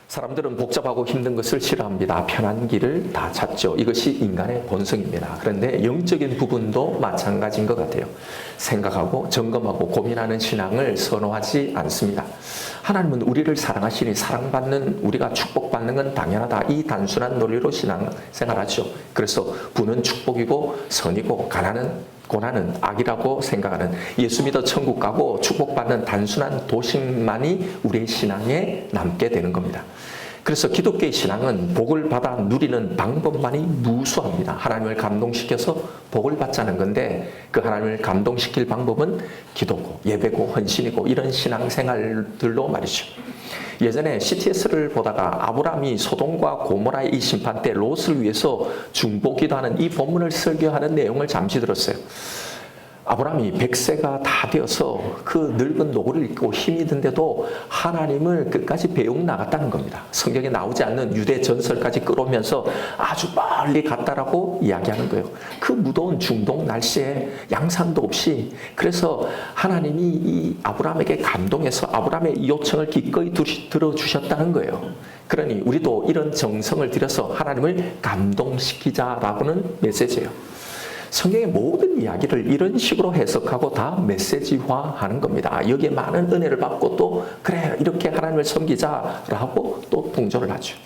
사람들은 복잡하고 힘든 것을 싫어합니다. 편한 길을 다 찾죠. 이것이 인간의 본성입니다. 그런데 영적인 부분도 마찬가지인 것 같아요. 생각하고 점검하고 고민하는 신앙을 선호하지 않습니다. 하나님은 우리를 사랑하시니 사랑받는 우리가 축복받는 건 당연하다. 이 단순한 논리로 신앙생활하죠. 그래서 부는 축복이고 선이고 고난은 악이라고 생각하는, 예수 믿어 천국 가고 축복받는 단순한 도식만이 우리의 신앙에 남게 되는 겁니다. 그래서 기독교의 신앙은 복을 받아 누리는 방법만이 무수합니다. 하나님을 감동시켜서 복을 받자는 건데, 그 하나님을 감동시킬 방법은 기도고 예배고 헌신이고 이런 신앙생활들로 말이죠. 예전에 CTS를 보다가 아브라함이 소돔과 고모라의 이 심판 때 롯을 위해서 중보기도하는 이 본문을 설교하는 내용을 잠시 들었어요. 아브라함이 100세가 다 되어서 그 늙은 노고를 입고 힘이 든데도 하나님을 끝까지 배웅 나갔다는 겁니다. 성경에 나오지 않는 유대 전설까지 끌어오면서 아주 멀리 갔다라고 이야기하는 거예요. 그 무더운 중동 날씨에 양산도 없이, 그래서 하나님이 이 아브라함에게 감동해서 아브라함의 요청을 기꺼이 들어주셨다는 거예요. 그러니 우리도 이런 정성을 들여서 하나님을 감동시키자라고는 메시지예요. 성경의 모든 이야기를 이런 식으로 해석하고 다 메시지화하는 겁니다. 여기에 많은 은혜를 받고 또 그래 이렇게 하나님을 섬기자라고 또 동조를 하죠.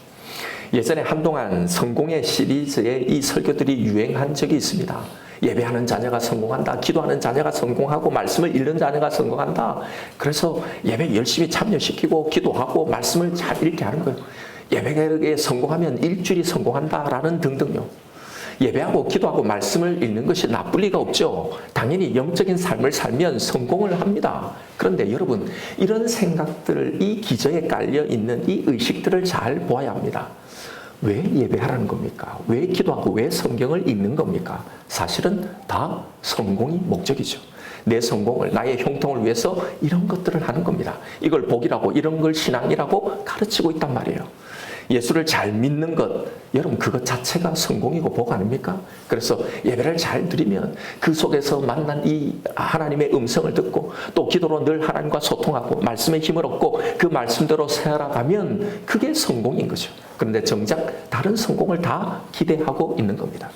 예전에 한동안 성공의 시리즈의 이 설교들이 유행한 적이 있습니다. 예배하는 자녀가 성공한다. 기도하는 자녀가 성공하고 말씀을 읽는 자녀가 성공한다. 그래서 예배 열심히 참여시키고 기도하고 말씀을 잘 읽게 하는 거예요. 예배에 성공하면 일주일이 성공한다라는 등등요. 예배하고 기도하고 말씀을 읽는 것이 나쁠 리가 없죠. 당연히 영적인 삶을 살면 성공을 합니다. 그런데 여러분, 이런 생각들, 이 기저에 깔려 있는 이 의식들을 잘 보아야 합니다. 왜 예배하라는 겁니까? 왜 기도하고 왜 성경을 읽는 겁니까? 사실은 다 성공이 목적이죠. 내 성공을, 나의 형통을 위해서 이런 것들을 하는 겁니다. 이걸 복이라고, 이런 걸 신앙이라고 가르치고 있단 말이에요. 예수를 잘 믿는 것, 여러분 그것 자체가 성공이고 복 아닙니까? 그래서 예배를 잘 드리면 그 속에서 만난 이 하나님의 음성을 듣고 또 기도로 늘 하나님과 소통하고 말씀의 힘을 얻고 그 말씀대로 살아가면 그게 성공인 거죠. 그런데 정작 다른 성공을 다 기대하고 있는 겁니다.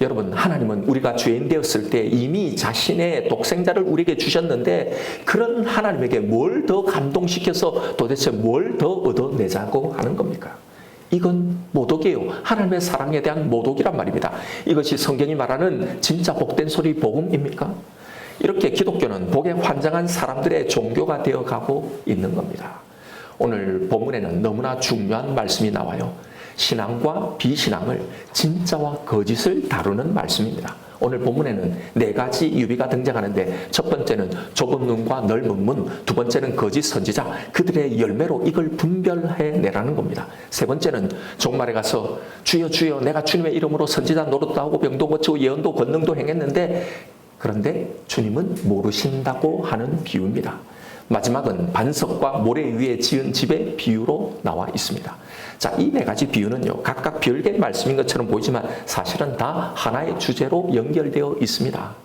여러분, 하나님은 우리가 죄인 되었을 때 이미 자신의 독생자를 우리에게 주셨는데, 그런 하나님에게 뭘 더 감동시켜서 도대체 뭘 더 얻어내자고 하는 겁니까? 이건 모독이에요. 하나님의 사랑에 대한 모독이란 말입니다. 이것이 성경이 말하는 진짜 복된 소리 복음입니까? 이렇게 기독교는 복에 환장한 사람들의 종교가 되어가고 있는 겁니다. 오늘 본문에는 너무나 중요한 말씀이 나와요. 신앙과 비신앙을, 진짜와 거짓을 다루는 말씀입니다. 오늘 본문에는 4가지 유비가 등장하는데, 첫 번째는 좁은 눈과 넓은 문, 두 번째는 거짓 선지자, 그들의 열매로 이걸 분별해내라는 겁니다. 세 번째는 종말에 가서 주여 주여 내가 주님의 이름으로 선지자 노릇도 하고 병도 고치고 예언도 권능도 행했는데, 그런데 주님은 모르신다고 하는 비유입니다. 마지막은 반석과 모래 위에 지은 집의 비유로 나와 있습니다. 자, 이 4가지 비유는요, 각각 별개의 말씀인 것처럼 보이지만 사실은 다 하나의 주제로 연결되어 있습니다.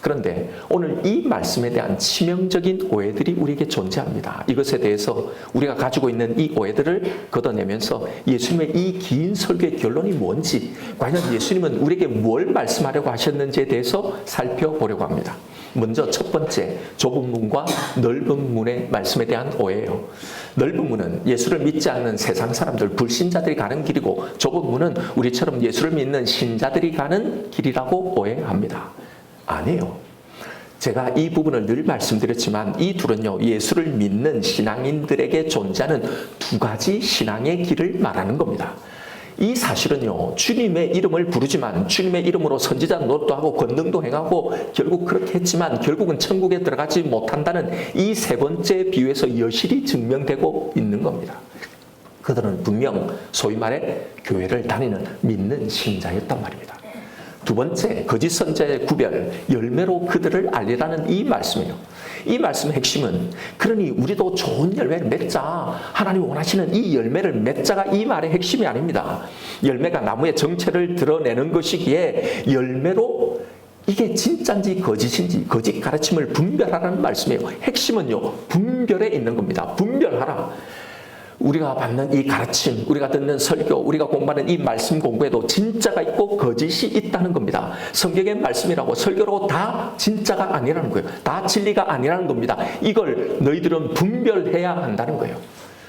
그런데 오늘 이 말씀에 대한 치명적인 오해들이 우리에게 존재합니다. 이것에 대해서 우리가 가지고 있는 이 오해들을 걷어내면서 예수님의 이 긴 설교의 결론이 뭔지, 과연 예수님은 우리에게 뭘 말씀하려고 하셨는지에 대해서 살펴보려고 합니다. 먼저 첫 번째, 좁은 문과 넓은 문의 말씀에 대한 오해예요. 넓은 문은 예수를 믿지 않는 세상 사람들, 불신자들이 가는 길이고, 좁은 문은 우리처럼 예수를 믿는 신자들이 가는 길이라고 오해합니다. 아니에요. 제가 이 부분을 늘 말씀드렸지만 이 둘은요, 예수를 믿는 신앙인들에게 존재하는 2가지 신앙의 길을 말하는 겁니다. 이 사실은요, 주님의 이름을 부르지만 주님의 이름으로 선지자 노릇도 하고 권능도 행하고 결국 그렇게 했지만 결국은 천국에 들어가지 못한다는 이 3번째 비유에서 여실히 증명되고 있는 겁니다. 그들은 분명 소위 말해 교회를 다니는 믿는 신자였단 말입니다. 두 번째, 거짓 선지자의 구별, 열매로 그들을 알리라는 이 말씀이에요. 이 말씀의 핵심은, 그러니 우리도 좋은 열매를 맺자, 하나님 원하시는 이 열매를 맺자가 이 말의 핵심이 아닙니다. 열매가 나무의 정체를 드러내는 것이기에 열매로 이게 진짜인지 거짓인지, 거짓 가르침을 분별하라는 말씀이에요. 핵심은요, 분별에 있는 겁니다. 분별하라. 우리가 받는 이 가르침, 우리가 듣는 설교, 우리가 공부하는 이 말씀 공부에도 진짜가 있고 거짓이 있다는 겁니다. 성경의 말씀이라고 설교라고 다 진짜가 아니라는 거예요. 다 진리가 아니라는 겁니다. 이걸 너희들은 분별해야 한다는 거예요.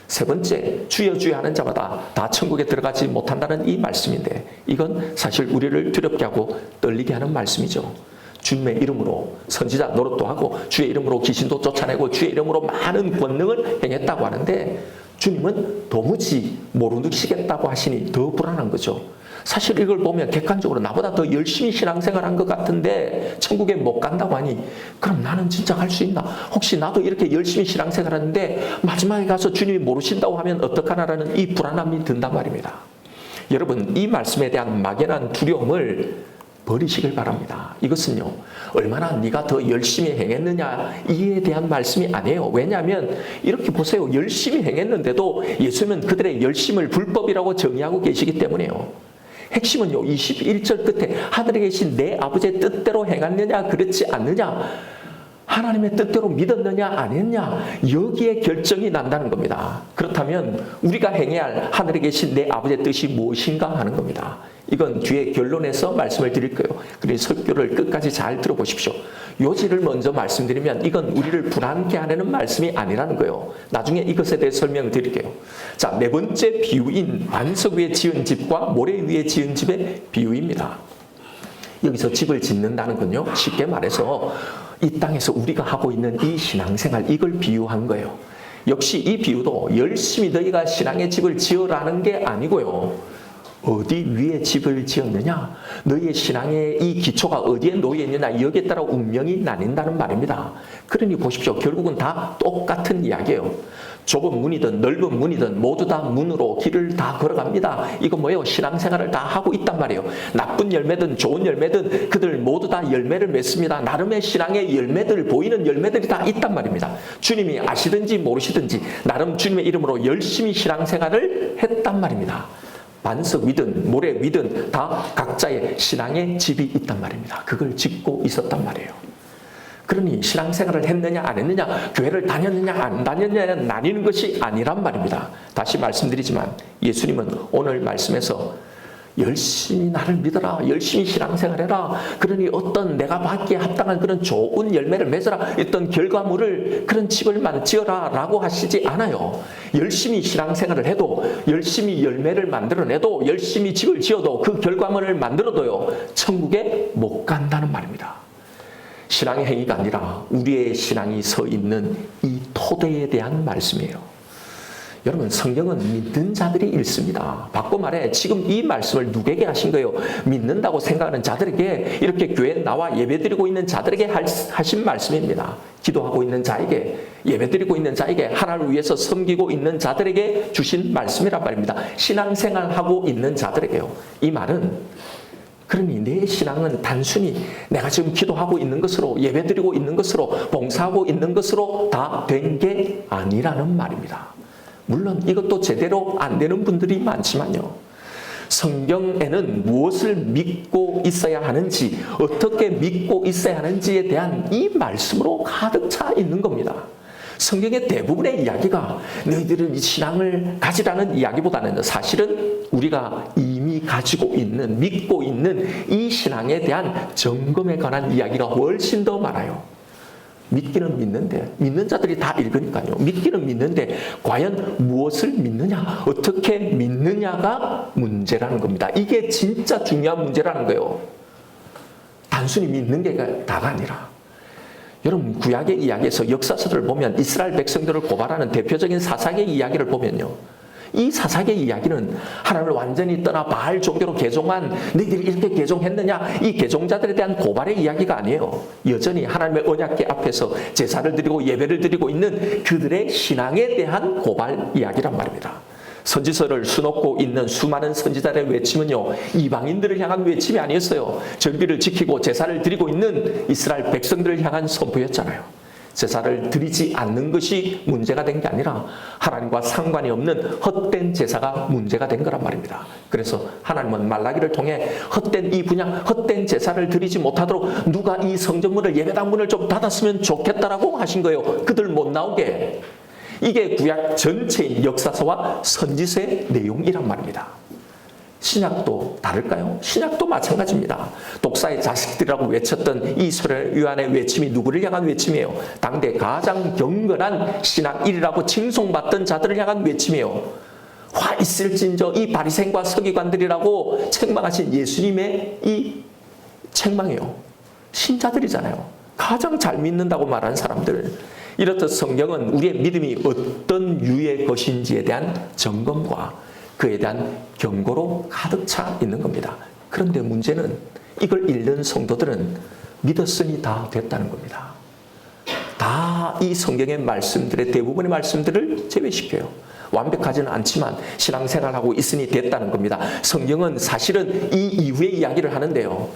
세 번째, 주여 주여 하는 자마다 다 천국에 들어가지 못한다는 이 말씀인데, 이건 사실 우리를 두렵게 하고 떨리게 하는 말씀이죠. 주님의 이름으로 선지자 노릇도 하고 주의 이름으로 귀신도 쫓아내고 주의 이름으로 많은 권능을 행했다고 하는데, 주님은 도무지 모르시겠다고 하시니 더 불안한 거죠. 사실 이걸 보면 객관적으로 나보다 더 열심히 신앙생활한 것 같은데 천국에 못 간다고 하니, 그럼 나는 진짜 갈 수 있나? 혹시 나도 이렇게 열심히 신앙생활하는데 마지막에 가서 주님이 모르신다고 하면 어떡하나라는 이 불안함이 든단 말입니다. 여러분, 이 말씀에 대한 막연한 두려움을 버리시길 바랍니다. 이것은요, 얼마나 네가 더 열심히 행했느냐 이에 대한 말씀이 아니에요. 왜냐하면 이렇게 보세요. 열심히 행했는데도 예수님은 그들의 열심을 불법이라고 정의하고 계시기 때문에요. 핵심은요, 21절 끝에 하늘에 계신 내 아버지의 뜻대로 행했느냐 그렇지 않느냐, 하나님의 뜻대로 믿었느냐 안 했냐, 여기에 결정이 난다는 겁니다. 그렇다면 우리가 행해야 할 하늘에 계신 내 아버지의 뜻이 무엇인가 하는 겁니다. 이건 뒤에 결론에서 말씀을 드릴 거예요. 그러니 설교를 끝까지 잘 들어보십시오. 요지를 먼저 말씀드리면 이건 우리를 불안케 하려는 말씀이 아니라는 거예요. 나중에 이것에 대해 설명을 드릴게요. 자, 네 번째 비유인 반석 위에 지은 집과 모래 위에 지은 집의 비유입니다. 여기서 집을 짓는다는 건요, 쉽게 말해서 이 땅에서 우리가 하고 있는 이 신앙생활, 이걸 비유한 거예요. 역시 이 비유도 열심히 너희가 신앙의 집을 지으라는 게 아니고요, 어디 위에 집을 지었느냐, 너희의 신앙의 이 기초가 어디에 놓여 있느냐, 여기에 따라 운명이 나뉜다는 말입니다. 그러니 보십시오. 결국은 다 똑같은 이야기예요. 좁은 문이든 넓은 문이든 모두 다 문으로 길을 다 걸어갑니다. 이거 뭐예요? 신앙생활을 다 하고 있단 말이에요. 나쁜 열매든 좋은 열매든 그들 모두 다 열매를 맺습니다. 나름의 신앙의 열매들, 보이는 열매들이 다 있단 말입니다. 주님이 아시든지 모르시든지 나름 주님의 이름으로 열심히 신앙생활을 했단 말입니다. 반석 위든 모래 위든 다 각자의 신앙의 집이 있단 말입니다. 그걸 짓고 있었단 말이에요. 그러니 신앙생활을 했느냐 안 했느냐, 교회를 다녔느냐 안 다녔느냐 나뉘는 것이 아니란 말입니다. 다시 말씀드리지만 예수님은 오늘 말씀에서 열심히 나를 믿어라, 열심히 신앙생활해라, 그러니 어떤 내가 받기에 합당한 그런 좋은 열매를 맺어라, 어떤 결과물을 그런 집을 지어라 라고 하시지 않아요. 열심히 신앙생활을 해도, 열심히 열매를 만들어내도, 열심히 집을 지어도 그 결과물을 만들어도요, 천국에 못 간다는 말입니다. 신앙의 행위가 아니라 우리의 신앙이 서 있는 이 토대에 대한 말씀이에요. 여러분, 성경은 믿는 자들이 읽습니다. 바꿔 말해 지금 이 말씀을 누구에게 하신 거예요? 믿는다고 생각하는 자들에게, 이렇게 교회에 나와 예배드리고 있는 자들에게 하신 말씀입니다. 기도하고 있는 자에게, 예배드리고 있는 자에게, 하나님을 위해서 섬기고 있는 자들에게 주신 말씀이란 말입니다. 신앙생활하고 있는 자들에게요. 이 말은, 그러니 내 신앙은 단순히 내가 지금 기도하고 있는 것으로, 예배드리고 있는 것으로, 봉사하고 있는 것으로 다 된 게 아니라는 말입니다. 물론 이것도 제대로 안 되는 분들이 많지만요, 성경에는 무엇을 믿고 있어야 하는지, 어떻게 믿고 있어야 하는지에 대한 이 말씀으로 가득 차 있는 겁니다. 성경의 대부분의 이야기가 너희들은 이 신앙을 가지라는 이야기보다는 사실은 우리가 이미 가지고 있는, 믿고 있는 이 신앙에 대한 점검에 관한 이야기가 훨씬 더 많아요. 믿기는 믿는데, 믿는 자들이 다 읽으니까요. 믿기는 믿는데 과연 무엇을 믿느냐, 어떻게 믿느냐가 문제라는 겁니다. 이게 진짜 중요한 문제라는 거예요. 단순히 믿는 게 다가 아니라. 여러분, 구약의 이야기에서 역사서들을 보면 이스라엘 백성들을 고발하는 대표적인 사사기의 이야기를 보면요, 이 사사기의 이야기는 하나님을 완전히 떠나 바알 종교로 개종한, 너희들이 이렇게 개종했느냐, 이 개종자들에 대한 고발의 이야기가 아니에요. 여전히 하나님의 언약궤 앞에서 제사를 드리고 예배를 드리고 있는 그들의 신앙에 대한 고발 이야기란 말입니다. 선지서를 수놓고 있는 수많은 선지자들의 외침은요, 이방인들을 향한 외침이 아니었어요. 절기를 지키고 제사를 드리고 있는 이스라엘 백성들을 향한 선포였잖아요. 제사를 드리지 않는 것이 문제가 된 게 아니라 하나님과 상관이 없는 헛된 제사가 문제가 된 거란 말입니다. 그래서 하나님은 말라기를 통해 헛된 이 분향, 헛된 제사를 드리지 못하도록 누가 이 성전문을, 예배당 문을 좀 닫았으면 좋겠다라고 하신 거예요. 그들 못 나오게. 이게 구약 전체인 역사서와 선지서의 내용이란 말입니다. 신약도 다를까요? 신약도 마찬가지입니다. 독사의 자식들이라고 외쳤던 이 소련 요한의 외침이 누구를 향한 외침이에요? 당대 가장 경건한 신학 1위라고 칭송받던 자들을 향한 외침이에요. 화 있을진저 이 바리새인과 서기관들이라고 책망하신 예수님의 이 책망이에요. 신자들이잖아요. 가장 잘 믿는다고 말하는 사람들. 이렇듯 성경은 우리의 믿음이 어떤 유의 것인지에 대한 점검과 그에 대한 경고로 가득 차 있는 겁니다. 그런데 문제는 이걸 읽는 성도들은 믿었으니 다 됐다는 겁니다. 다 이 성경의 말씀들의 대부분의 말씀들을 제외시켜요. 완벽하지는 않지만 신앙생활하고 있으니 됐다는 겁니다. 성경은 사실은 이 이후의 이야기를 하는데요.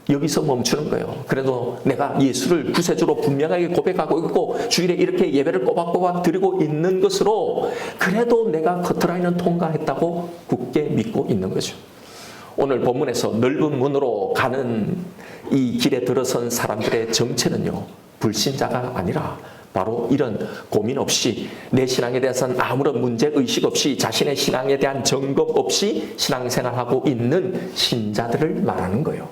여기서 멈추는 거예요. 그래도 내가 예수를 구세주로 분명하게 고백하고 있고 주일에 이렇게 예배를 꼬박꼬박 드리고 있는 것으로 그래도 내가 커트라인은 통과했다고 굳게 믿고 있는 거죠. 오늘 본문에서 넓은 문으로 가는 이 길에 들어선 사람들의 정체는요, 불신자가 아니라 바로 이런 고민 없이 내 신앙에 대해서는 아무런 문제의식 없이 자신의 신앙에 대한 점검 없이 신앙생활하고 있는 신자들을 말하는 거예요.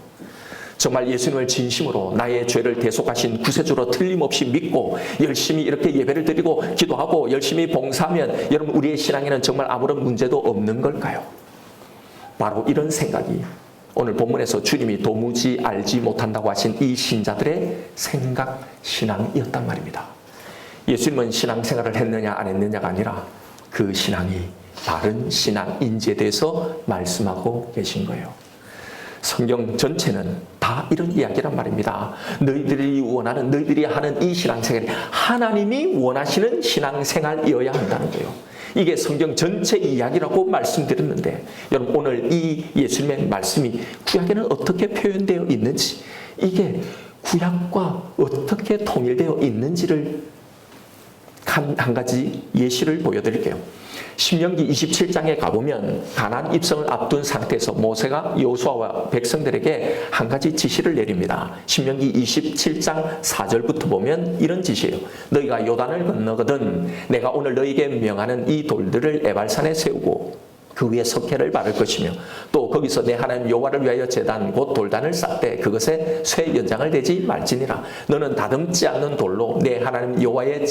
정말 예수님을 진심으로 나의 죄를 대속하신 구세주로 틀림없이 믿고 열심히 이렇게 예배를 드리고 기도하고 열심히 봉사하면 여러분 우리의 신앙에는 정말 아무런 문제도 없는 걸까요? 바로 이런 생각이 오늘 본문에서 주님이 도무지 알지 못한다고 하신 이 신자들의 생각, 신앙이었단 말입니다. 예수님은 신앙생활을 했느냐 안 했느냐가 아니라 그 신앙이 바른 신앙인지에 대해서 말씀하고 계신 거예요. 성경 전체는 다 이런 이야기란 말입니다. 너희들이 원하는, 너희들이 하는 이 신앙생활이 하나님이 원하시는 신앙생활이어야 한다는 거예요. 이게 성경 전체 이야기라고 말씀드렸는데 여러분 오늘 이 예수님의 말씀이 구약에는 어떻게 표현되어 있는지 이게 구약과 어떻게 통일되어 있는지를 한 가지 예시를 보여드릴게요. 신명기 27장에 가보면 가나안 입성을 앞둔 상태에서 모세가 여호수아와 백성들에게 한 가지 지시를 내립니다. 신명기 27장 4절부터 보면 이런 지시예요. 너희가 요단을 건너거든 내가 오늘 너희에게 명하는 이 돌들을 에발산에 세우고 그 위에 석회를 바를 것이며 또 거기서 내 하나님 여호와를 위하여 제단 곧 돌단을 쌓되 그것에 쇠 연장을 대지 말지니라. 너는 다듬지 않는 돌로 내 하나님 여호와의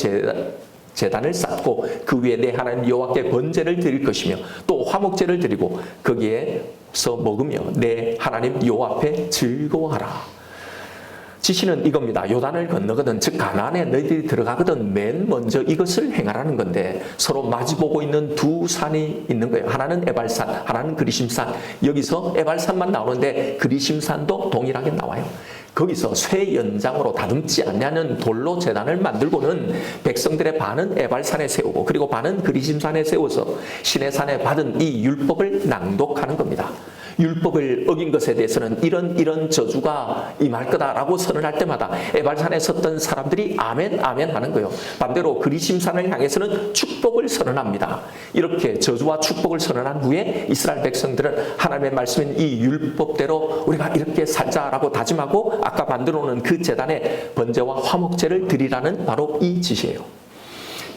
제단을 쌓고 그 위에 내 하나님 여호와께 번제를 드릴 것이며 또 화목제를 드리고 거기에서 먹으며 내 하나님 여호와 앞에 즐거워하라. 지시는 이겁니다. 요단을 건너거든 즉 가나안에 너희들이 들어가거든 맨 먼저 이것을 행하라는 건데 서로 마주보고 있는 두 산이 있는 거예요. 하나는 에발산, 하나는 그리심산. 여기서 에발산만 나오는데 그리심산도 동일하게 나와요. 거기서 쇠 연장으로 다듬지 않냐는 돌로 제단을 만들고는 백성들의 반은 에발산에 세우고 그리고 반은 그리심산에 세워서 시내산에 받은 이 율법을 낭독하는 겁니다. 율법을 어긴 것에 대해서는 이런 저주가 임할 거다라고 선언할 때마다 에발산에 섰던 사람들이 아멘 아멘 하는 거예요. 반대로 그리심산을 향해서는 축복을 선언합니다. 이렇게 저주와 축복을 선언한 후에 이스라엘 백성들은 하나님의 말씀인 이 율법대로 우리가 이렇게 살자라고 다짐하고 아까 만들어 놓은 그 제단에 번제와 화목제를 드리라는 바로 이 지시예요.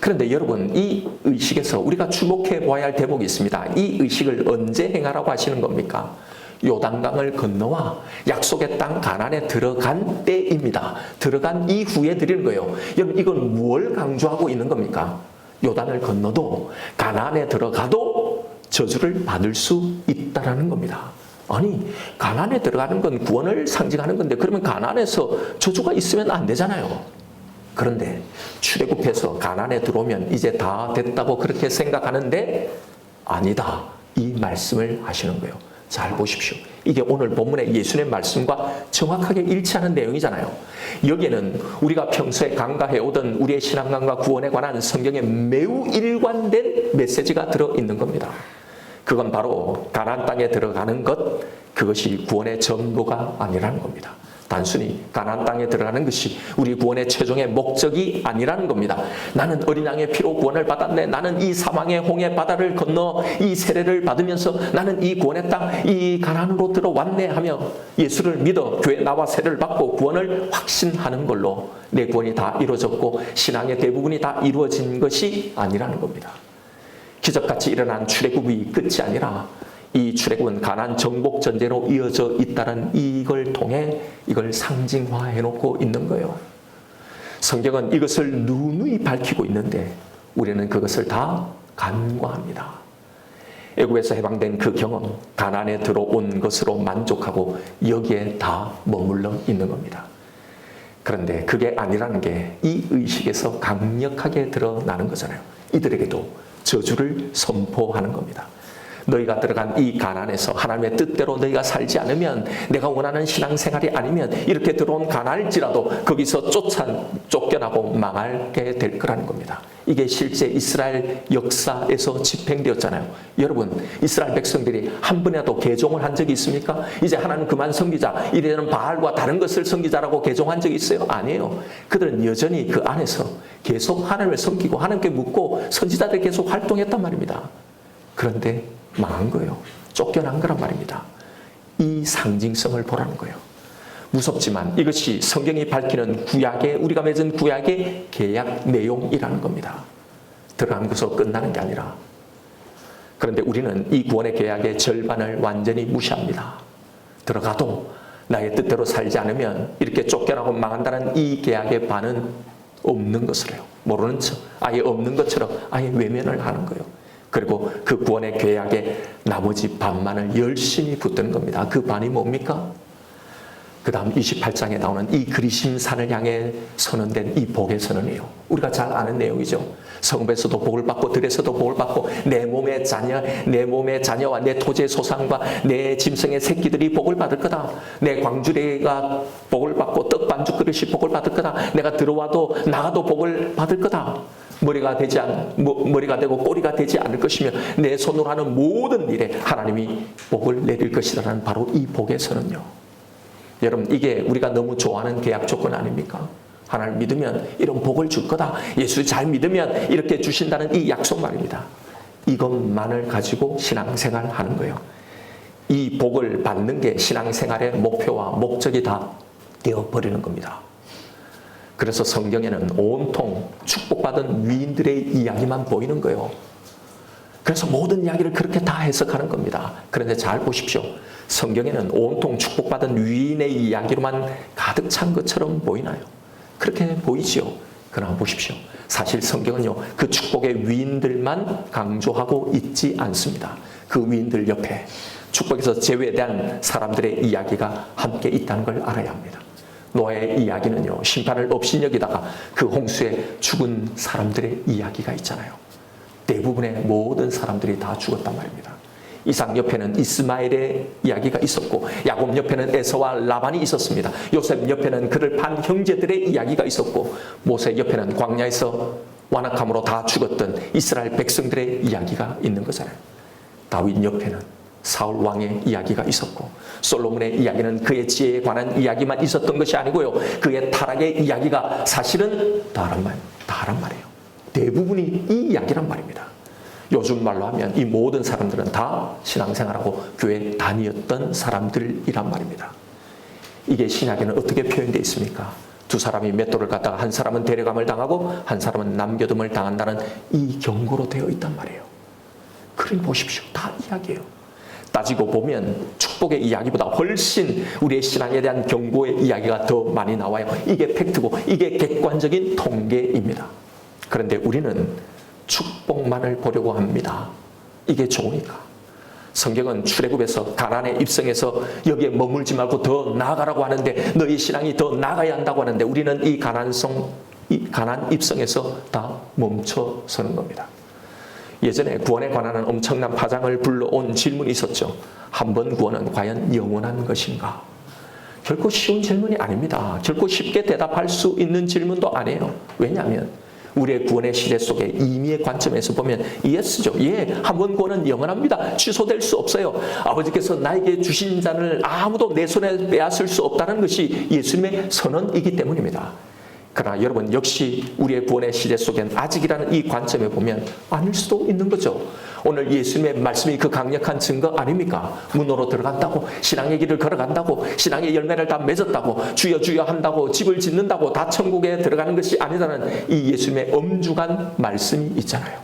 그런데 여러분 이 의식에서 우리가 주목해 보아야 할 대목이 있습니다. 이 의식을 언제 행하라고 하시는 겁니까? 요단강을 건너와 약속의 땅 가나안에 들어간 때입니다. 들어간 이후에 드리는 거예요. 여러분 이건 뭘 강조하고 있는 겁니까? 요단을 건너도 가나안에 들어가도 저주를 받을 수 있다라는 겁니다. 아니 가나안에 들어가는 건 구원을 상징하는 건데 그러면 가나안에서 저주가 있으면 안 되잖아요. 그런데 출애굽해서 가나안에 들어오면 이제 다 됐다고 그렇게 생각하는데 아니다. 이 말씀을 하시는 거예요. 잘 보십시오. 이게 오늘 본문의 예수님의 말씀과 정확하게 일치하는 내용이잖아요. 여기에는 우리가 평소에 강가해오던 우리의 신앙관과 구원에 관한 성경에 매우 일관된 메시지가 들어있는 겁니다. 그건 바로 가나안 땅에 들어가는 것, 그것이 구원의 전부가 아니라는 겁니다. 단순히 가나안 땅에 들어가는 것이 우리 구원의 최종의 목적이 아니라는 겁니다. 나는 어린 양의 피로 구원을 받았네. 나는 이 사망의 홍해 바다를 건너 이 세례를 받으면서 나는 이 구원의 땅, 이 가나안으로 들어왔네 하며 예수를 믿어 교회 나와 세례를 받고 구원을 확신하는 걸로 내 구원이 다 이루어졌고 신앙의 대부분이 다 이루어진 것이 아니라는 겁니다. 기적같이 일어난 출애굽이 끝이 아니라 이 출애굽은 가나안 정복 전제로 이어져 있다는 이걸 통해 이걸 상징화해 놓고 있는 거예요. 성경은 이것을 누누이 밝히고 있는데 우리는 그것을 다 간과합니다. 애굽에서 해방된 그 경험, 가나안에 들어온 것으로 만족하고 여기에 다 머물러 있는 겁니다. 그런데 그게 아니라는 게 이 의식에서 강력하게 드러나는 거잖아요. 이들에게도 저주를 선포하는 겁니다. 너희가 들어간 이 가나안에서 하나님의 뜻대로 너희가 살지 않으면, 내가 원하는 신앙생활이 아니면 이렇게 들어온 가나안일지라도 거기서 쫓겨나고 망하게 될 거라는 겁니다. 이게 실제 이스라엘 역사에서 집행되었잖아요. 여러분, 이스라엘 백성들이 한 번이라도 개종을 한 적이 있습니까? 이제 하나님 그만 섬기자, 이제는 바알과 다른 것을 섬기자라고 개종한 적이 있어요? 아니에요. 그들은 여전히 그 안에서 계속 하나님을 섬기고 하나님께 묻고 선지자들이 계속 활동했단 말입니다. 그런데 망한 거예요. 쫓겨난 거란 말입니다. 이 상징성을 보라는 거예요. 무섭지만 이것이 성경이 밝히는 구약의, 우리가 맺은 구약의 계약 내용이라는 겁니다. 들어간 것으로 끝나는 게 아니라. 그런데 우리는 이 구원의 계약의 절반을 완전히 무시합니다. 들어가도 나의 뜻대로 살지 않으면 이렇게 쫓겨나고 망한다는 이 계약의 반은 없는 것을 해요. 모르는 척, 아예 없는 것처럼 아예 외면을 하는 거예요. 그리고 그 구원의 계약의 나머지 반만을 열심히 붙드는 겁니다. 그 반이 뭡니까? 그 다음 28장에 나오는 이 그리심산을 향해 선언된 이 복의 선언이에요. 우리가 잘 아는 내용이죠. 성읍에서도 복을 받고 들에서도 복을 받고 내 몸의 자녀와 내 토지의 소산과 내 짐승의 새끼들이 복을 받을 거다. 내 광주리가 복을 받고 떡 반죽 그릇이 복을 받을 거다. 내가 들어와도 나가도 복을 받을 거다. 머리가 되고 꼬리가 되지 않을 것이며 내 손으로 하는 모든 일에 하나님이 복을 내릴 것이라는 바로 이 복의 선언요. 여러분, 이게 우리가 너무 좋아하는 계약 조건 아닙니까? 하나님 믿으면 이런 복을 줄 거다. 예수 잘 믿으면 이렇게 주신다는 이 약속 말입니다. 이것만을 가지고 신앙생활 하는 거예요. 이 복을 받는 게 신앙생활의 목표와 목적이 다 되어버리는 겁니다. 그래서 성경에는 온통 축복받은 위인들의 이야기만 보이는 거예요. 그래서 모든 이야기를 그렇게 다 해석하는 겁니다. 그런데 잘 보십시오. 성경에는 온통 축복받은 위인의 이야기로만 가득 찬 것처럼 보이나요? 그렇게 보이지요. 그러나 보십시오. 사실 성경은요, 그 축복의 위인들만 강조하고 있지 않습니다. 그 위인들 옆에 축복에서 제외된 사람들의 이야기가 함께 있다는 걸 알아야 합니다. 노아의 이야기는요, 심판을 없이 여기다가 그 홍수에 죽은 사람들의 이야기가 있잖아요. 대부분의 모든 사람들이 다 죽었단 말입니다. 이삭 옆에는 이스마엘의 이야기가 있었고, 야곱 옆에는 에서와 라반이 있었습니다. 요셉 옆에는 그를 판 형제들의 이야기가 있었고, 모세 옆에는 광야에서 완악함으로 다 죽었던 이스라엘 백성들의 이야기가 있는 거잖아요. 다윗 옆에는 사울 왕의 이야기가 있었고, 솔로몬의 이야기는 그의 지혜에 관한 이야기만 있었던 것이 아니고요, 그의 타락의 이야기가 사실은 다란 말이에요. 대부분이 이 이야기란 말입니다. 요즘 말로 하면 이 모든 사람들은 다 신앙생활하고 교회 다니었던 사람들이란 말입니다. 이게 신약에는 어떻게 표현되어 있습니까? 두 사람이 맷돌을 갖다가 한 사람은 데려감을 당하고 한 사람은 남겨둠을 당한다는 이 경고로 되어 있단 말이에요. 그러니 보십시오. 다 이야기예요. 따지고 보면 축복의 이야기보다 훨씬 우리의 신앙에 대한 경고의 이야기가 더 많이 나와요. 이게 팩트고 이게 객관적인 통계입니다. 그런데 우리는 축복만을 보려고 합니다. 이게 좋으니까. 성경은 출애굽에서 가나안에 입성해서 여기에 머물지 말고 더 나아가라고 하는데, 너희 신앙이 더 나아가야 한다고 하는데 우리는 이 가나안 입성에서 다 멈춰서는 겁니다. 예전에 구원에 관한 엄청난 파장을 불러온 질문이 있었죠. 한 번 구원은 과연 영원한 것인가? 결코 쉬운 질문이 아닙니다. 결코 쉽게 대답할 수 있는 질문도 아니에요. 왜냐하면 우리의 구원의 시대 속에 임의의 관점에서 보면 예스죠. 예, 한 번 구원은 영원합니다. 취소될 수 없어요. 아버지께서 나에게 주신 자를 아무도 내 손에 빼앗을 수 없다는 것이 예수님의 선언이기 때문입니다. 그러나 여러분 역시 우리의 구원의 시대 속엔 아직이라는 이 관점에 보면 아닐 수도 있는 거죠. 오늘 예수님의 말씀이 그 강력한 증거 아닙니까? 문으로 들어간다고, 신앙의 길을 걸어간다고, 신앙의 열매를 다 맺었다고, 주여 주여 한다고, 집을 짓는다고 다 천국에 들어가는 것이 아니라는 이 예수님의 엄중한 말씀이 있잖아요.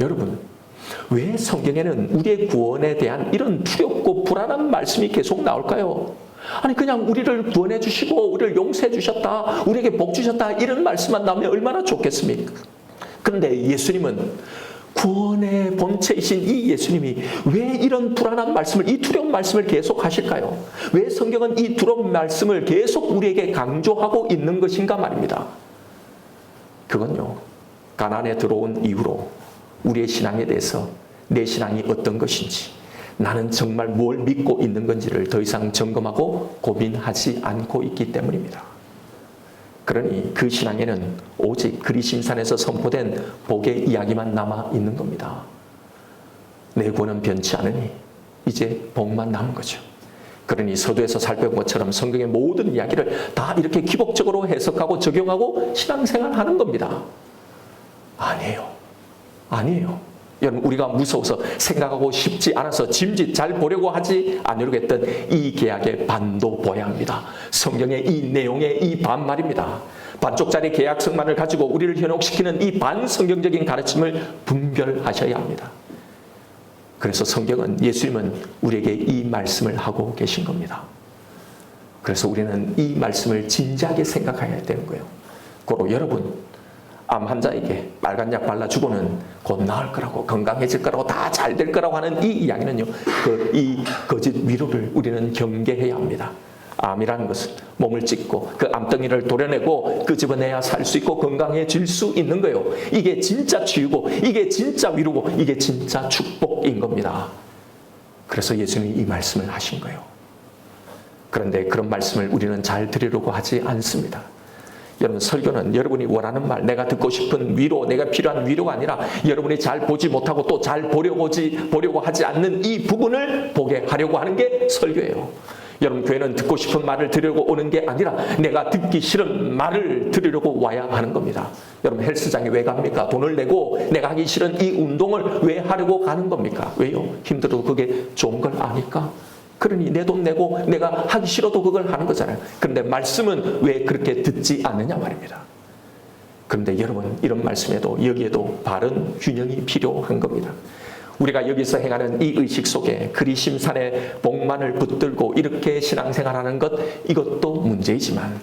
여러분, 왜 성경에는 우리의 구원에 대한 이런 두렵고 불안한 말씀이 계속 나올까요? 아니 그냥 우리를 구원해 주시고 우리를 용서해 주셨다, 우리에게 복 주셨다 이런 말씀만 나오면 얼마나 좋겠습니까? 그런데 예수님은 구원의 본체이신 이 예수님이 왜 이런 불안한 말씀을, 이 두려운 말씀을 계속 하실까요? 왜 성경은 이 두려운 말씀을 계속 우리에게 강조하고 있는 것인가 말입니다. 그건요, 가나안에 들어온 이후로 우리의 신앙에 대해서 내 신앙이 어떤 것인지, 나는 정말 뭘 믿고 있는 건지를 더 이상 점검하고 고민하지 않고 있기 때문입니다. 그러니 그 신앙에는 오직 그리심산에서 선포된 복의 이야기만 남아 있는 겁니다. 내 구원은 변치 않으니 이제 복만 남은 거죠. 그러니 서두에서 살펴본 것처럼 성경의 모든 이야기를 다 이렇게 기복적으로 해석하고 적용하고 신앙생활하는 겁니다. 아니에요. 아니에요. 여러분, 우리가 무서워서 생각하고 싶지 않아서 짐짓 잘 보려고 하지 않으려고 했던 이 계약의 반도 보아야 합니다. 성경의 이 내용의 이 반말입니다. 반쪽짜리 계약성만을 가지고 우리를 현혹시키는 이 반성경적인 가르침을 분별하셔야 합니다. 그래서 성경은, 예수님은 우리에게 이 말씀을 하고 계신 겁니다. 그래서 우리는 이 말씀을 진지하게 생각해야 되는 거예요. 고로 여러분, 암 환자에게 빨간 약 발라주고는 곧 나을 거라고, 건강해질 거라고, 다 잘 될 거라고 하는 이 이야기는요, 이 거짓 위로를 우리는 경계해야 합니다. 암이라는 것은 몸을 찢고 그 암덩이를 도려내고 끄집어내야 살 수 있고 건강해질 수 있는 거예요. 이게 진짜 치유고, 이게 진짜 위로고, 이게 진짜 축복인 겁니다. 그래서 예수님이 이 말씀을 하신 거예요. 그런데 그런 말씀을 우리는 잘 들으려고 하지 않습니다. 여러분, 설교는 여러분이 원하는 말, 내가 듣고 싶은 위로, 내가 필요한 위로가 아니라 여러분이 잘 보지 못하고 또 잘 보려고 하지 않는 이 부분을 보게 하려고 하는 게 설교예요. 여러분, 교회는 듣고 싶은 말을 들으려고 오는 게 아니라 내가 듣기 싫은 말을 들으려고 와야 하는 겁니다. 여러분, 헬스장에 왜 갑니까? 돈을 내고 내가 하기 싫은 이 운동을 왜 하려고 가는 겁니까? 왜요? 힘들어도 그게 좋은 걸 아니까? 그러니 내 돈 내고 내가 하기 싫어도 그걸 하는 거잖아요. 그런데 말씀은 왜 그렇게 듣지 않느냐 말입니다. 그런데 여러분, 이런 말씀에도 여기에도 바른 균형이 필요한 겁니다. 우리가 여기서 행하는 이 의식 속에 그리심산의 복만을 붙들고 이렇게 신앙생활하는 것, 이것도 문제이지만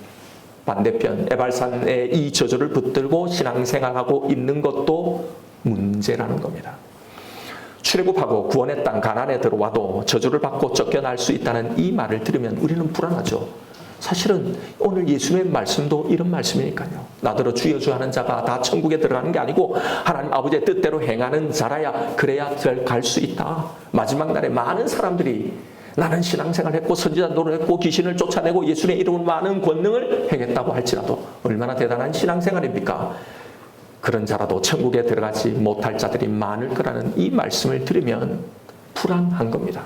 반대편 에발산의 이 저주를 붙들고 신앙생활하고 있는 것도 문제라는 겁니다. 출애굽하고 구원의 땅 가나안에 들어와도 저주를 받고 쫓겨날 수 있다는 이 말을 들으면 우리는 불안하죠. 사실은 오늘 예수님의 말씀도 이런 말씀이니까요. 나더러 주여 주여 하는 자가 다 천국에 들어가는 게 아니고 하나님 아버지의 뜻대로 행하는 자라야 그래야 갈 수 있다. 마지막 날에 많은 사람들이 나는 신앙생활 했고 선지자 노릇했고 귀신을 쫓아내고 예수님의 이름으로 많은 권능을 행했다고 할지라도 얼마나 대단한 신앙생활입니까? 그런 자라도 천국에 들어가지 못할 자들이 많을 거라는 이 말씀을 들으면 불안한 겁니다.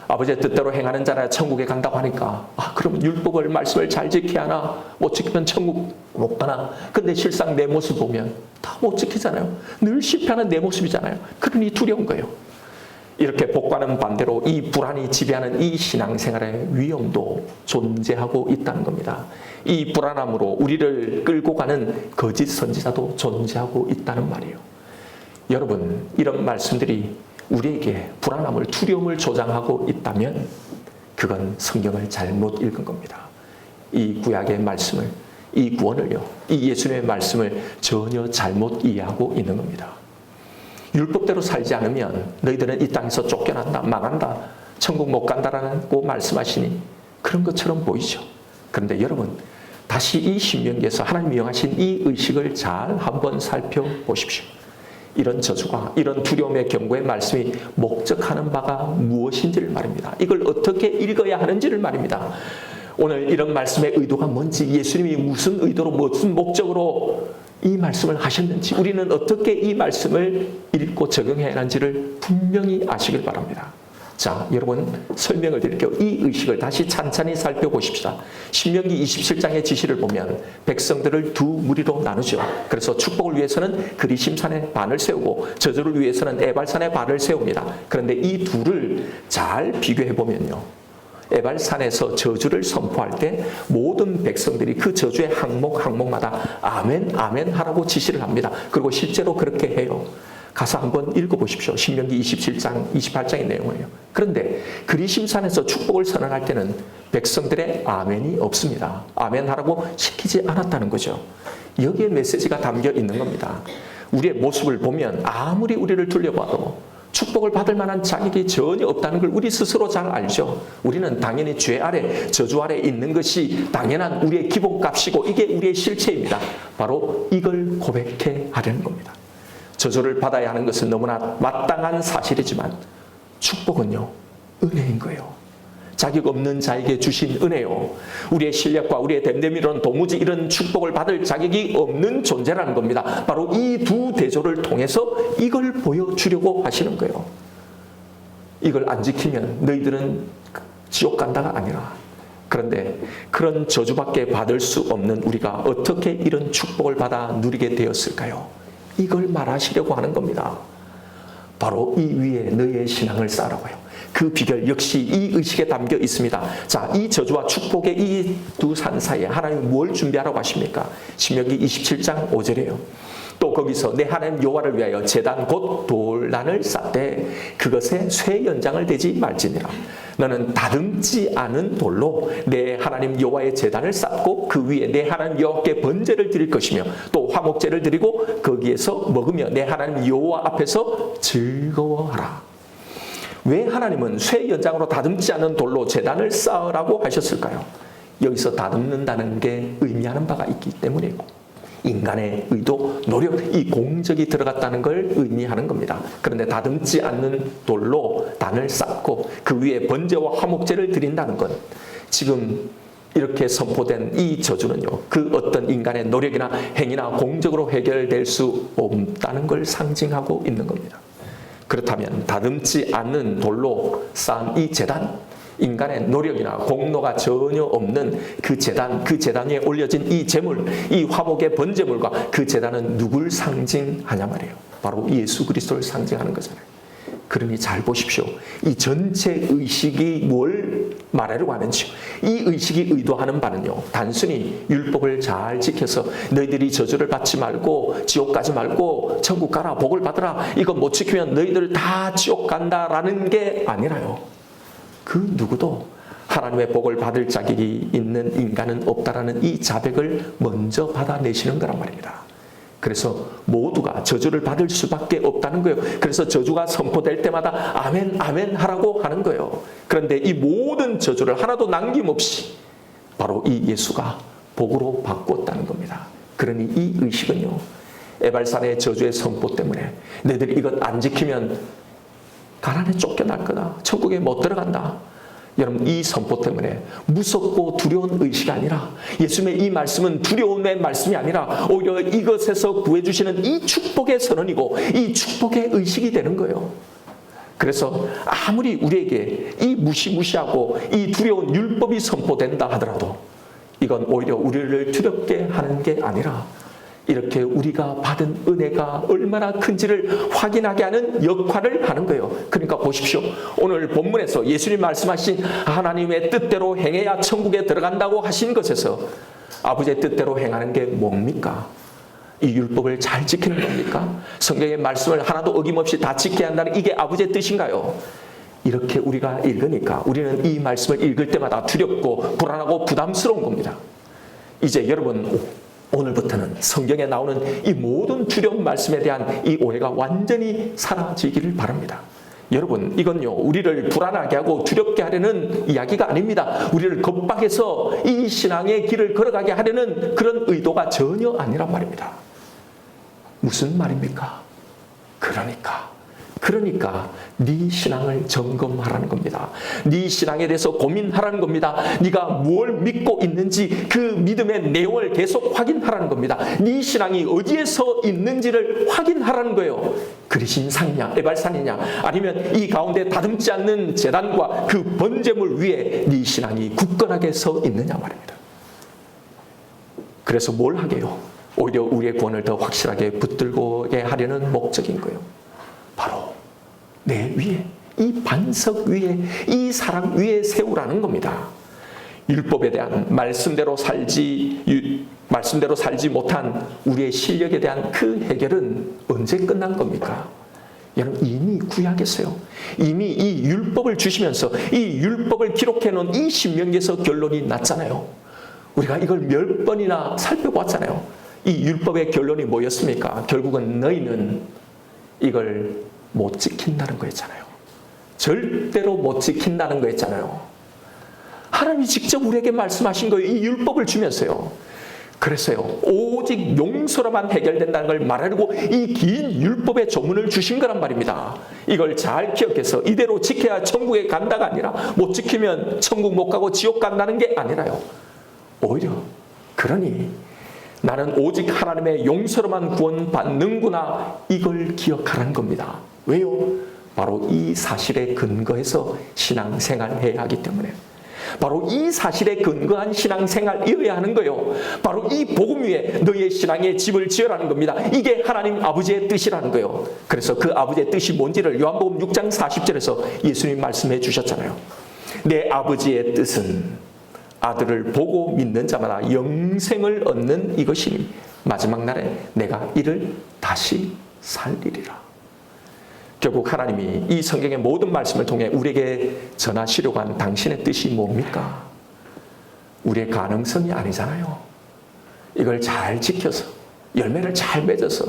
아버지의 뜻대로 행하는 자라야 천국에 간다고 하니까, 그러면 율법을, 말씀을 잘 지켜야 하나? 못 지키면 천국 못 가나? 근데 실상 내 모습 보면 다 못 지키잖아요. 늘 실패하는 내 모습이잖아요. 그러니 두려운 거예요. 이렇게 복과는 반대로 이 불안이 지배하는 이 신앙생활의 위험도 존재하고 있다는 겁니다. 이 불안함으로 우리를 끌고 가는 거짓 선지자도 존재하고 있다는 말이에요. 여러분, 이런 말씀들이 우리에게 불안함을, 두려움을 조장하고 있다면 그건 성경을 잘못 읽은 겁니다. 이 구약의 말씀을, 이 구원을요, 이 예수님의 말씀을 전혀 잘못 이해하고 있는 겁니다. 율법대로 살지 않으면 너희들은 이 땅에서 쫓겨난다, 망한다, 천국 못 간다라고 말씀하시니 그런 것처럼 보이죠. 그런데 여러분, 다시 이 신명기에서 하나님이 명하신 이 의식을 잘 한번 살펴보십시오. 이런 저주가, 이런 두려움의 경고의 말씀이 목적하는 바가 무엇인지를 말입니다. 이걸 어떻게 읽어야 하는지를 말입니다. 오늘 이런 말씀의 의도가 뭔지, 예수님이 무슨 의도로, 무슨 목적으로 이 말씀을 하셨는지, 우리는 어떻게 이 말씀을 읽고 적용해야 하는지를 분명히 아시길 바랍니다. 자, 여러분 설명을 드릴게요. 이 의식을 다시 찬찬히 살펴보십시다. 신명기 27장의 지시를 보면 백성들을 두 무리로 나누죠. 그래서 축복을 위해서는 그리심산에 반을 세우고 저주를 위해서는 에발산에 반을 세웁니다. 그런데 이 둘을 잘 비교해 보면요, 에발산에서 저주를 선포할 때 모든 백성들이 그 저주의 항목마다 아멘 아멘 하라고 지시를 합니다. 그리고 실제로 그렇게 해요. 가서 한번 읽어보십시오. 신명기 27장, 28장의 내용을요. 그런데 그리심산에서 축복을 선언할 때는 백성들의 아멘이 없습니다. 아멘 하라고 시키지 않았다는 거죠. 여기에 메시지가 담겨 있는 겁니다. 우리의 모습을 보면 아무리 우리를 둘러봐도 축복을 받을 만한 자격이 전혀 없다는 걸 우리 스스로 잘 알죠. 우리는 당연히 죄 아래, 저주 아래 있는 것이 당연한 우리의 기본값이고 이게 우리의 실체입니다. 바로 이걸 고백해 하려는 겁니다. 저주를 받아야 하는 것은 너무나 마땅한 사실이지만 축복은요, 은혜인 거예요. 자격 없는 자에게 주신 은혜요. 우리의 실력과 우리의 됨됨이로는 도무지 이런 축복을 받을 자격이 없는 존재라는 겁니다. 바로 이 두 대조를 통해서 이걸 보여주려고 하시는 거예요. 이걸 안 지키면 너희들은 지옥 간다가 아니라, 그런데 그런 저주밖에 받을 수 없는 우리가 어떻게 이런 축복을 받아 누리게 되었을까요? 이걸 말하시려고 하는 겁니다. 바로 이 위에 너의 신앙을 쌓으라고요. 그 비결 역시 이 의식에 담겨 있습니다. 자, 이 저주와 축복의 이 두 산 사이에 하나님은 뭘 준비하라고 하십니까? 신명기 27장 5절이에요. 또 거기서 내 하나님 여호와를 위하여 제단 곧 돌단을 쌓되 그것에 쇠 연장을 대지 말지니라. 너는 다듬지 않은 돌로 내 하나님 여호와의 제단을 쌓고 그 위에 내 하나님 여호와께 번제를 드릴 것이며 또 화목제를 드리고 거기에서 먹으며 내 하나님 여호와 앞에서 즐거워하라. 왜 하나님은 쇠 연장으로 다듬지 않은 돌로 제단을 쌓으라고 하셨을까요? 여기서 다듬는다는 게 의미하는 바가 있기 때문이고, 인간의 의도, 노력, 이 공적이 들어갔다는 걸 의미하는 겁니다. 그런데 다듬지 않는 돌로 단을 쌓고 그 위에 번제와 화목제를 드린다는 것, 지금 이렇게 선포된 이 저주는요, 그 어떤 인간의 노력이나 행위나 공적으로 해결될 수 없다는 걸 상징하고 있는 겁니다. 그렇다면 다듬지 않는 돌로 쌓은 이 제단, 인간의 노력이나 공로가 전혀 없는 그 제단 위에 올려진 이 제물, 이 화목의 번제물과 그 제단은 누굴 상징하냐 말이에요. 바로 예수 그리스도를 상징하는 거잖아요. 그러니 잘 보십시오. 이 전체 의식이 뭘 말하려고 하는지, 이 의식이 의도하는 바는요, 단순히 율법을 잘 지켜서 너희들이 저주를 받지 말고 지옥 가지 말고 천국 가라, 복을 받으라, 이거 못 지키면 너희들 다 지옥 간다라는 게 아니라요. 그 누구도 하나님의 복을 받을 자격이 있는 인간은 없다라는 이 자백을 먼저 받아내시는 거란 말입니다. 그래서 모두가 저주를 받을 수밖에 없다는 거예요. 그래서 저주가 선포될 때마다 아멘 아멘 하라고 하는 거예요. 그런데 이 모든 저주를 하나도 남김없이 바로 이 예수가 복으로 바꾸었다는 겁니다. 그러니 이 의식은요, 에발산의 저주의 선포 때문에 너희들이 이것 안 지키면 가난에 쫓겨날 거다, 천국에 못 들어간다, 여러분 이 선포 때문에 무섭고 두려운 의식이 아니라, 예수님의 이 말씀은 두려움의 말씀이 아니라 오히려 이것에서 구해주시는 이 축복의 선언이고 이 축복의 의식이 되는 거예요. 그래서 아무리 우리에게 이 무시무시하고 이 두려운 율법이 선포된다 하더라도 이건 오히려 우리를 두렵게 하는 게 아니라 이렇게 우리가 받은 은혜가 얼마나 큰지를 확인하게 하는 역할을 하는 거예요. 그러니까 보십시오. 오늘 본문에서 예수님 말씀하신 하나님의 뜻대로 행해야 천국에 들어간다고 하신 것에서 아버지의 뜻대로 행하는 게 뭡니까? 이 율법을 잘 지키는 겁니까? 성경의 말씀을 하나도 어김없이 다 지켜야 한다는 이게 아버지의 뜻인가요? 이렇게 우리가 읽으니까 우리는 이 말씀을 읽을 때마다 두렵고 불안하고 부담스러운 겁니다. 이제 여러분, 오늘부터는 성경에 나오는 이 모든 두려운 말씀에 대한 이 오해가 완전히 사라지기를 바랍니다. 여러분, 이건요, 우리를 불안하게 하고 두렵게 하려는 이야기가 아닙니다. 우리를 겁박해서 이 신앙의 길을 걸어가게 하려는 그런 의도가 전혀 아니란 말입니다. 무슨 말입니까? 그러니까 그러니까 네 신앙을 점검하라는 겁니다. 네 신앙에 대해서 고민하라는 겁니다. 네가 뭘 믿고 있는지 그 믿음의 내용을 계속 확인하라는 겁니다. 네 신앙이 어디에서 있는지를 확인하라는 거예요. 그리심산이냐 에발산이냐 아니면 이 가운데 다듬지 않는 제단과 그 번제물 위에 네 신앙이 굳건하게 서 있느냐 말입니다. 그래서 뭘 하게요? 오히려 우리의 구원을 더 확실하게 붙들게 하려는 목적인 거예요. 바로 내 위에, 이 반석 위에, 이 사랑 위에 세우라는 겁니다. 율법에 대한 말씀대로 살지 못한 우리의 실력에 대한 그 해결은 언제 끝난 겁니까? 여러분, 이미 구약에서요. 이미 이 율법을 주시면서 이 율법을 기록해 놓은 이 신명기에서 결론이 났잖아요. 우리가 이걸 몇 번이나 살펴봤잖아요. 이 율법의 결론이 뭐였습니까? 결국은 너희는 이걸 못 지킨다는 거였잖아요. 절대로 못 지킨다는 거였잖아요. 하나님이 직접 우리에게 말씀하신 거예요. 이 율법을 주면서요. 그래서요, 오직 용서로만 해결된다는 걸 말하려고 이 긴 율법의 조문을 주신 거란 말입니다. 이걸 잘 기억해서 이대로 지켜야 천국에 간다가 아니라 못 지키면 천국 못 가고 지옥 간다는 게 아니라요. 오히려 그러니 나는 오직 하나님의 용서로만 구원받는구나, 이걸 기억하라는 겁니다. 왜요? 바로 이 사실에 근거해서 신앙생활해야 하기 때문에, 바로 이 사실에 근거한 신앙생활이어야 하는 거예요. 바로 이 복음 위에 너희의 신앙의 집을 지으라는 겁니다. 이게 하나님 아버지의 뜻이라는 거예요. 그래서 그 아버지의 뜻이 뭔지를 요한복음 6장 40절에서 예수님 말씀해 주셨잖아요. 내 아버지의 뜻은 아들을 보고 믿는 자마다 영생을 얻는 이것이니 마지막 날에 내가 이를 다시 살리리라. 결국 하나님이 이 성경의 모든 말씀을 통해 우리에게 전하시려고 한 당신의 뜻이 뭡니까? 우리의 가능성이 아니잖아요. 이걸 잘 지켜서 열매를 잘 맺어서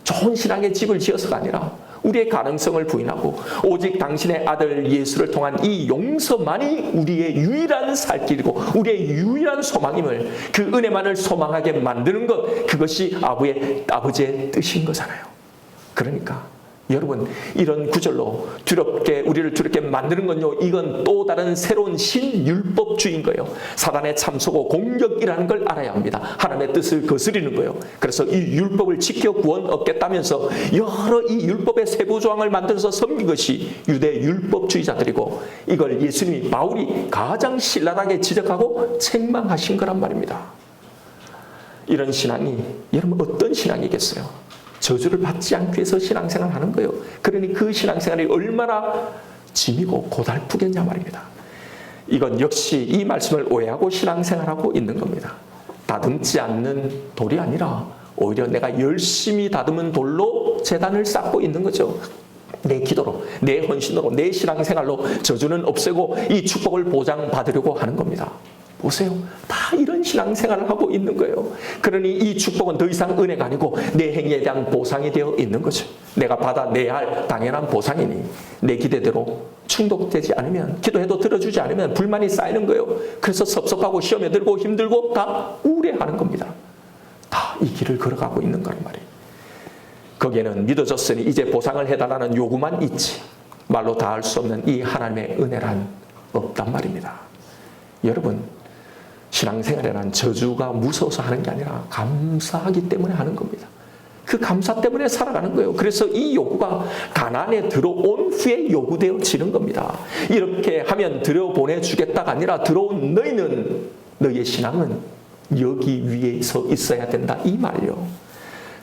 좋은 신앙의 집을 지어서가 아니라 우리의 가능성을 부인하고 오직 당신의 아들 예수를 통한 이 용서만이 우리의 유일한 살 길이고 우리의 유일한 소망임을, 그 은혜만을 소망하게 만드는 것, 그것이 아버지의 뜻인 거잖아요. 그러니까 여러분, 이런 구절로 우리를 두렵게 만드는 건요, 이건 또 다른 새로운 신율법주의인 거예요. 사단의 참소고 공격이라는 걸 알아야 합니다. 하나님의 뜻을 거스리는 거예요. 그래서 이 율법을 지켜 구원 얻겠다면서 여러 이 율법의 세부 조항을 만들어서 섬긴 것이 유대 율법주의자들이고, 이걸 예수님이, 바울이 가장 신랄하게 지적하고 책망하신 거란 말입니다. 이런 신앙이 여러분 어떤 신앙이겠어요? 저주를 받지 않기 위해서 신앙생활을 하는 거예요. 그러니 그 신앙생활이 얼마나 짐이고 고달프겠냐 말입니다. 이건 역시 이 말씀을 오해하고 신앙생활하고 있는 겁니다. 다듬지 않는 돌이 아니라 오히려 내가 열심히 다듬은 돌로 제단을 쌓고 있는 거죠. 내 기도로, 내 헌신으로, 내 신앙생활로 저주는 없애고 이 축복을 보장받으려고 하는 겁니다. 보세요. 다 이런 신앙생활을 하고 있는 거예요. 그러니 이 축복은 더 이상 은혜가 아니고 내 행위에 대한 보상이 되어 있는 거죠. 내가 받아내야 할 당연한 보상이니 내 기대대로 충족되지 않으면, 기도해도 들어주지 않으면 불만이 쌓이는 거예요. 그래서 섭섭하고 시험에 들고 힘들고 다 우울해하는 겁니다. 다 이 길을 걸어가고 있는 거란 말이에요. 거기에는 믿어졌으니 이제 보상을 해달라는 요구만 있지 말로 다 할 수 없는 이 하나님의 은혜란 없단 말입니다. 여러분, 신앙생활이란 저주가 무서워서 하는 게 아니라 감사하기 때문에 하는 겁니다. 그 감사 때문에 살아가는 거예요. 그래서 이 요구가 가나안에 들어온 후에 요구되어지는 겁니다. 이렇게 하면 들여보내주겠다가 아니라 들어온 너희는, 너희의 신앙은 여기 위에서 있어야 된다, 이 말이요.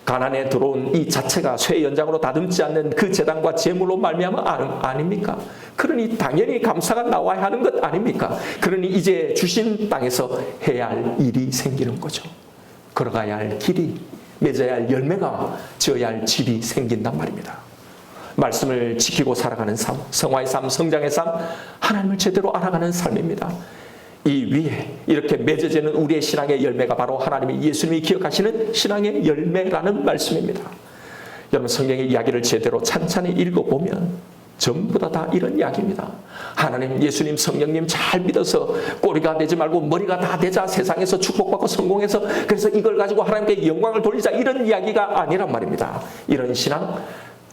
가나안에 들어온 이 자체가 쇠 연장으로 다듬지 않는 그 제단과 제물로 말미암아 아닙니까? 그러니 당연히 감사가 나와야 하는 것 아닙니까? 그러니 이제 주신 땅에서 해야 할 일이 생기는 거죠. 걸어가야 할 길이, 맺어야 할 열매가, 지어야 할 집이 생긴단 말입니다. 말씀을 지키고 살아가는 삶, 성화의 삶, 성장의 삶, 하나님을 제대로 알아가는 삶입니다. 이 위에 이렇게 맺어지는 우리의 신앙의 열매가 바로 하나님이, 예수님이 기억하시는 신앙의 열매라는 말씀입니다. 여러분, 성경의 이야기를 제대로 찬찬히 읽어보면 전부 다 이런 이야기입니다. 하나님, 예수님, 성령님 잘 믿어서 꼬리가 되지 말고 머리가 다 되자, 세상에서 축복받고 성공해서 그래서 이걸 가지고 하나님께 영광을 돌리자, 이런 이야기가 아니란 말입니다. 이런 신앙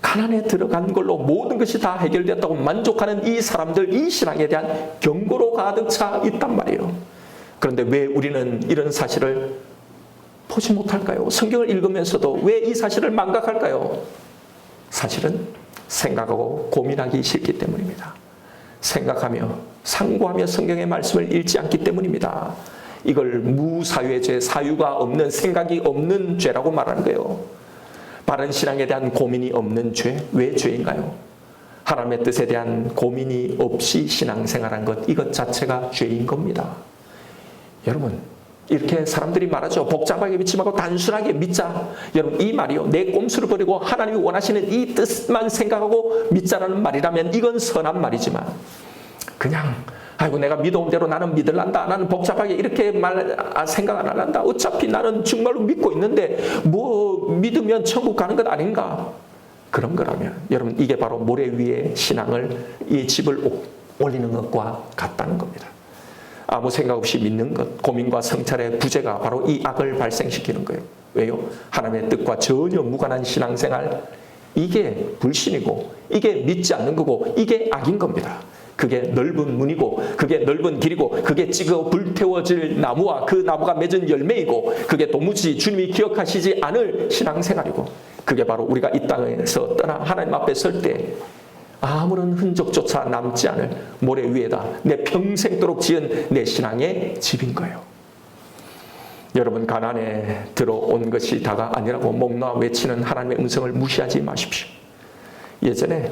가난에 들어간 걸로 모든 것이 다 해결됐다고 만족하는 이 사람들, 이 신앙에 대한 경고로 가득 차 있단 말이에요. 그런데 왜 우리는 이런 사실을 보지 못할까요? 성경을 읽으면서도 왜 이 사실을 망각할까요? 사실은 생각하고 고민하기 싫기 때문입니다. 생각하며 상고하며 성경의 말씀을 읽지 않기 때문입니다. 이걸 무사유의 사유가 없는, 생각이 없는 죄라고 말하는 거예요. 바른 신앙에 대한 고민이 없는 죄, 왜 죄인가요? 하나님의 뜻에 대한 고민이 없이 신앙생활한 것, 이것 자체가 죄인 겁니다. 여러분, 이렇게 사람들이 말하죠. 복잡하게 믿지 말고 단순하게 믿자. 여러분, 이 말이요, 내 꼼수를 버리고 하나님이 원하시는 이 뜻만 생각하고 믿자라는 말이라면 이건 선한 말이지만, 그냥 아이고 내가 믿어온 대로 나는 믿을란다, 나는 복잡하게 이렇게 생각 안 할란다, 어차피 나는 정말로 믿고 있는데 뭐 믿으면 천국 가는 것 아닌가, 그런 거라면 여러분, 이게 바로 모래 위에 신앙을, 이 집을 올리는 것과 같다는 겁니다. 아무 생각 없이 믿는 것, 고민과 성찰의 부재가 바로 이 악을 발생시키는 거예요. 왜요? 하나님의 뜻과 전혀 무관한 신앙생활, 이게 불신이고 이게 믿지 않는 거고 이게 악인 겁니다. 그게 넓은 문이고 그게 넓은 길이고 그게 찌그러 불태워질 나무와 그 나무가 맺은 열매이고 그게 도무지 주님이 기억하시지 않을 신앙생활이고, 그게 바로 우리가 이 땅에서 떠나 하나님 앞에 설 때 아무런 흔적조차 남지 않을 모래 위에다 내 평생도록 지은 내 신앙의 집인 거예요. 여러분, 가난에 들어온 것이 다가 아니라고 목 놓아 외치는 하나님의 음성을 무시하지 마십시오. 예전에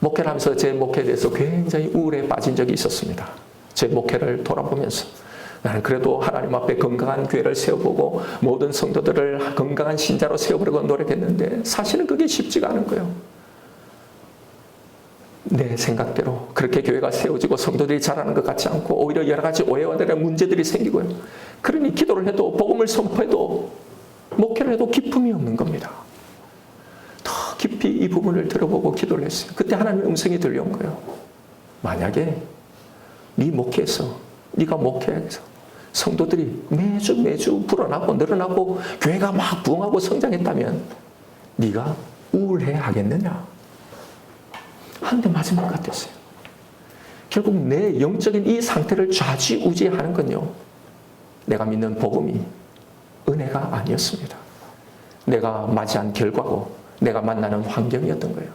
목회를 하면서 제 목회에 대해서 굉장히 우울에 빠진 적이 있었습니다. 제 목회를 돌아보면서 나는 그래도 하나님 앞에 건강한 교회를 세워보고 모든 성도들을 건강한 신자로 세워보려고 노력했는데 사실은 그게 쉽지가 않은 거예요. 내 생각대로 그렇게 교회가 세워지고 성도들이 자라는 것 같지 않고 오히려 여러 가지 오해와 문제들이 생기고요. 그러니 기도를 해도 복음을 선포해도 목회를 해도 기쁨이 없는 겁니다. 더 깊이 이 부분을 들어보고 기도를 했어요. 그때 하나님의 음성이 들려온 거예요. 만약에 네 목회에서, 네가 목회에서 성도들이 매주 불어나고 늘어나고 교회가 막 부흥하고 성장했다면 네가 우울해 하겠느냐? 한 대 맞은 것 같았어요. 결국 내 영적인 이 상태를 좌지우지하는 건요, 내가 믿는 복음이 은혜가 아니었습니다. 내가 맞이한 결과고 내가 만나는 환경이었던 거예요.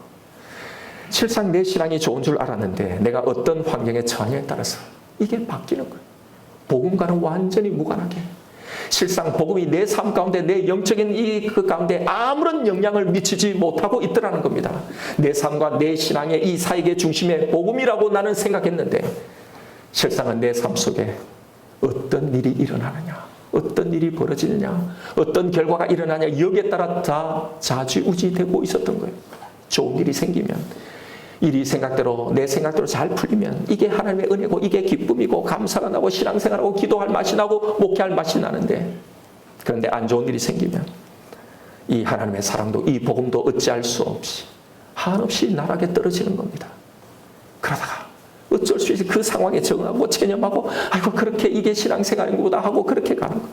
실상 내 신앙이 좋은 줄 알았는데 내가 어떤 환경에 처하냐에 따라서 이게 바뀌는 거예요. 복음과는 완전히 무관하게. 실상 복음이 내 삶 가운데, 내 영적인 그 가운데 아무런 영향을 미치지 못하고 있더라는 겁니다. 내 삶과 내 신앙의 이 사역의 중심에 복음이라고 나는 생각했는데 실상은 내 삶 속에 어떤 일이 일어나느냐, 어떤 일이 벌어지느냐, 어떤 결과가 일어나냐, 여기에 따라 다 좌지우지되고 있었던 거예요. 좋은 일이 생기면, 일이 생각대로, 내 생각대로 잘 풀리면 이게 하나님의 은혜고 이게 기쁨이고 감사가 나고 신앙생활하고 기도할 맛이 나고 목회할 맛이 나는데, 그런데 안 좋은 일이 생기면 이 하나님의 사랑도 이 복음도 어찌할 수 없이 한없이 나락에 떨어지는 겁니다. 그러다가 어쩔 수 없이 그 상황에 적응하고 체념하고 아이고 그렇게 이게 신앙생활인 것보다 하고 그렇게 가는 거예요.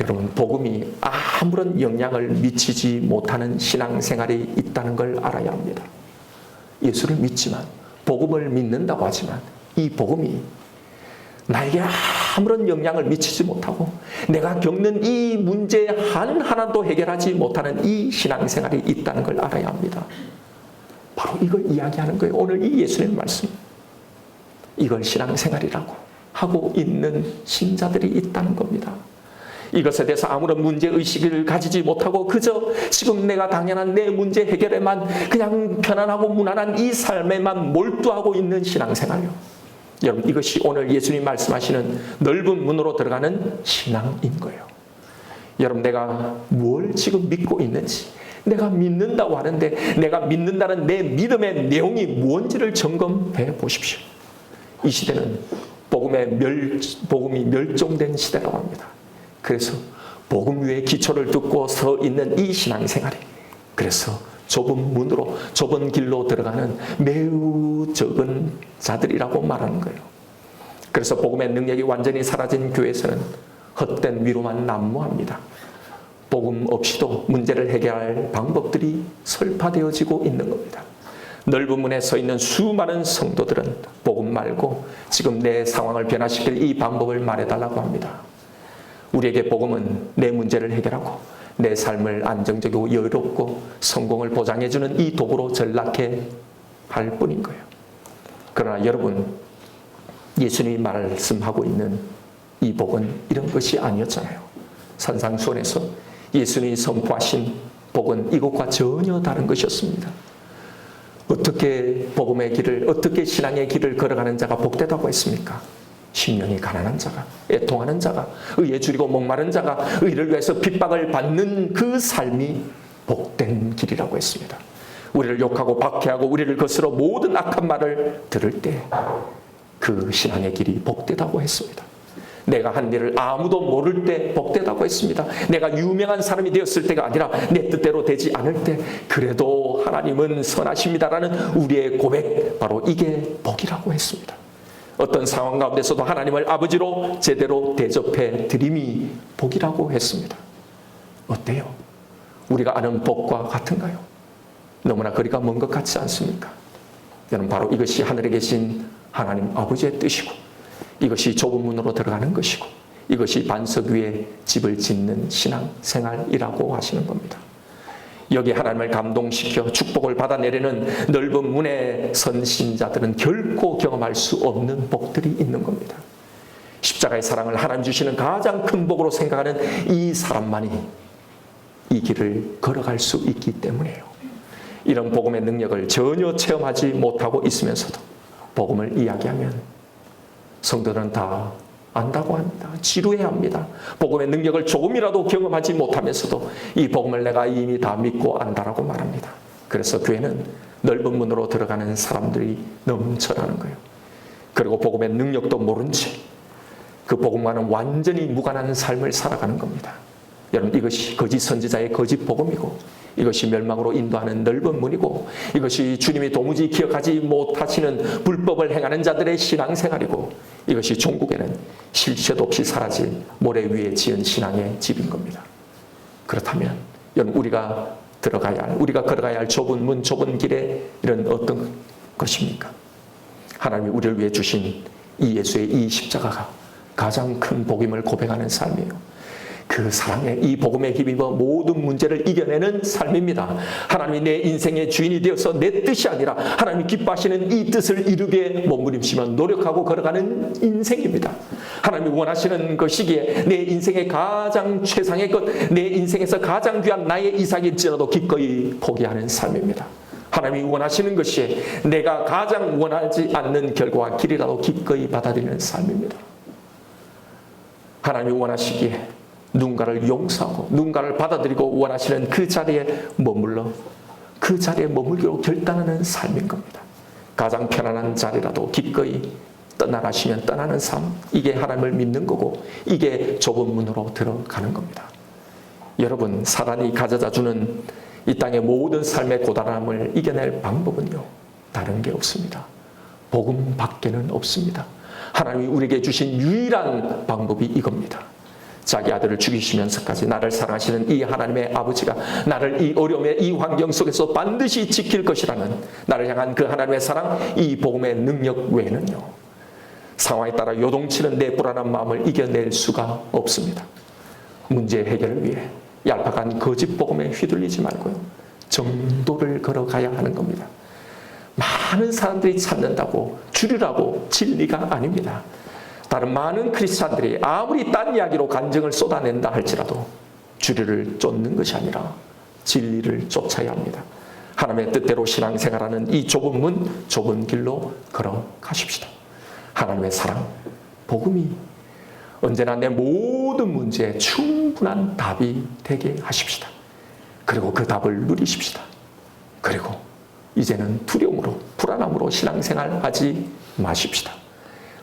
여러분, 복음이 아무런 영향을 미치지 못하는 신앙생활이 있다는 걸 알아야 합니다. 예수를 믿지만, 복음을 믿는다고 하지만 이 복음이 나에게 아무런 영향을 미치지 못하고 내가 겪는 이 문제 하나도 해결하지 못하는 이 신앙생활이 있다는 걸 알아야 합니다. 바로 이걸 이야기하는 거예요. 오늘 이 예수님의 말씀. 이걸 신앙생활이라고 하고 있는 신자들이 있다는 겁니다. 이것에 대해서 아무런 문제의식을 가지지 못하고 그저 지금 내가 당연한 내 문제 해결에만 그냥 편안하고 무난한 이 삶에만 몰두하고 있는 신앙생활이요. 여러분, 이것이 오늘 예수님 말씀하시는 넓은 문으로 들어가는 신앙인 거예요. 여러분, 내가 뭘 지금 믿고 있는지, 내가 믿는다고 하는데 내가 믿는다는 내 믿음의 내용이 뭔지를 점검해 보십시오. 이 시대는 복음이 멸종된 시대라고 합니다. 그래서 복음 위에 기초를 듣고 서 있는 이 신앙생활이, 그래서 좁은 문으로, 좁은 길로 들어가는 매우 적은 자들이라고 말하는 거예요. 그래서 복음의 능력이 완전히 사라진 교회에서는 헛된 위로만 난무합니다. 복음 없이도 문제를 해결할 방법들이 설파되어지고 있는 겁니다. 넓은 문에 서 있는 수많은 성도들은 복음 말고 지금 내 상황을 변화시킬 이 방법을 말해달라고 합니다. 우리에게 복음은 내 문제를 해결하고 내 삶을 안정적이고 여유롭고 성공을 보장해주는 이 도구로 전락해 할 뿐인 거예요. 그러나 여러분, 예수님이 말씀하고 있는 이 복은 이런 것이 아니었잖아요. 산상수훈에서 예수님이 선포하신 복은 이것과 전혀 다른 것이었습니다. 어떻게 복음의 길을, 어떻게 신앙의 길을 걸어가는 자가 복되다고 했습니까? 심령이 가난한 자가, 애통하는 자가, 의에 줄이고 목마른 자가 의를 위해서 핍박을 받는 그 삶이 복된 길이라고 했습니다. 우리를 욕하고 박해하고 우리를 거스러 모든 악한 말을 들을 때 그 신앙의 길이 복되다고 했습니다. 내가 한 일을 아무도 모를 때 복되다고 했습니다. 내가 유명한 사람이 되었을 때가 아니라 내 뜻대로 되지 않을 때 그래도 하나님은 선하십니다라는 우리의 고백, 바로 이게 복이라고 했습니다. 어떤 상황 가운데서도 하나님을 아버지로 제대로 대접해 드림이 복이라고 했습니다. 어때요? 우리가 아는 복과 같은가요? 너무나 거리가 먼 것 같지 않습니까? 여러분, 바로 이것이 하늘에 계신 하나님 아버지의 뜻이고, 이것이 좁은 문으로 들어가는 것이고, 이것이 반석 위에 집을 짓는 신앙생활이라고 하시는 겁니다. 여기 하나님을 감동시켜 축복을 받아내려는 넓은 문에 선 신자들은 결코 경험할 수 없는 복들이 있는 겁니다. 십자가의 사랑을 하나님 주시는 가장 큰 복으로 생각하는 이 사람만이 이 길을 걸어갈 수 있기 때문이에요. 이런 복음의 능력을 전혀 체험하지 못하고 있으면서도 복음을 이야기하면 성도들은 다 안다고 합니다. 지루해합니다. 복음의 능력을 조금이라도 경험하지 못하면서도 이 복음을 내가 이미 다 믿고 안다라고 말합니다. 그래서 교회는 넓은 문으로 들어가는 사람들이 넘쳐나는 거예요. 그리고 복음의 능력도 모른 채 그 복음과는 완전히 무관한 삶을 살아가는 겁니다. 여러분, 이것이 거짓 선지자의 거짓 복음이고, 이것이 멸망으로 인도하는 넓은 문이고, 이것이 주님이 도무지 기억하지 못하시는 불법을 행하는 자들의 신앙생활이고, 이것이 종국에는 실체도 없이 사라질 모래 위에 지은 신앙의 집인 겁니다. 그렇다면 여러분, 우리가 걸어가야 할 좁은 문, 좁은 길에 이런 어떤 것입니까? 하나님이 우리를 위해 주신 이 예수의 이 십자가가 가장 큰 복임을 고백하는 삶이에요. 그 사랑에 이 복음에 힘입어 모든 문제를 이겨내는 삶입니다. 하나님이 내 인생의 주인이 되어서 내 뜻이 아니라 하나님이 기뻐하시는 이 뜻을 이루게 몸부림치며 노력하고 걸어가는 인생입니다. 하나님이 원하시는 것이기에 내 인생의 가장 최상의 것, 내 인생에서 가장 귀한 나의 이삭일지라도 기꺼이 포기하는 삶입니다. 하나님이 원하시는 것이 내가 가장 원하지 않는 결과와 길이라도 기꺼이 받아들이는 삶입니다. 하나님이 원하시기에 누군가를 용서하고 누군가를 받아들이고 원하시는 그 자리에 머물기로 결단하는 삶인 겁니다. 가장 편안한 자리라도 기꺼이 떠나라시면 떠나는 삶, 이게 하나님을 믿는 거고, 이게 좁은 문으로 들어가는 겁니다. 여러분, 사단이 가져다 주는 이 땅의 모든 삶의 고단함을 이겨낼 방법은요, 다른 게 없습니다. 복음 밖에는 없습니다. 하나님이 우리에게 주신 유일한 방법이 이겁니다. 자기 아들을 죽이시면서까지 나를 사랑하시는 이 하나님의 아버지가 나를 이 어려움의 이 환경 속에서 반드시 지킬 것이라는 나를 향한 그 하나님의 사랑, 이 복음의 능력 외에는요, 상황에 따라 요동치는 내 불안한 마음을 이겨낼 수가 없습니다. 문제 해결을 위해 얄팍한 거짓 복음에 휘둘리지 말고요, 정도를 걸어가야 하는 겁니다. 많은 사람들이 찾는다고 주류라고 진리가 아닙니다. 다른 많은 크리스찬들이 아무리 딴 이야기로 간증을 쏟아낸다 할지라도 주류를 쫓는 것이 아니라 진리를 쫓아야 합니다. 하나님의 뜻대로 신앙생활하는 이 좁은 문, 좁은 길로 걸어가십시다. 하나님의 사랑, 복음이 언제나 내 모든 문제에 충분한 답이 되게 하십시다. 그리고 그 답을 누리십시다. 그리고 이제는 두려움으로, 불안함으로 신앙생활하지 마십시다.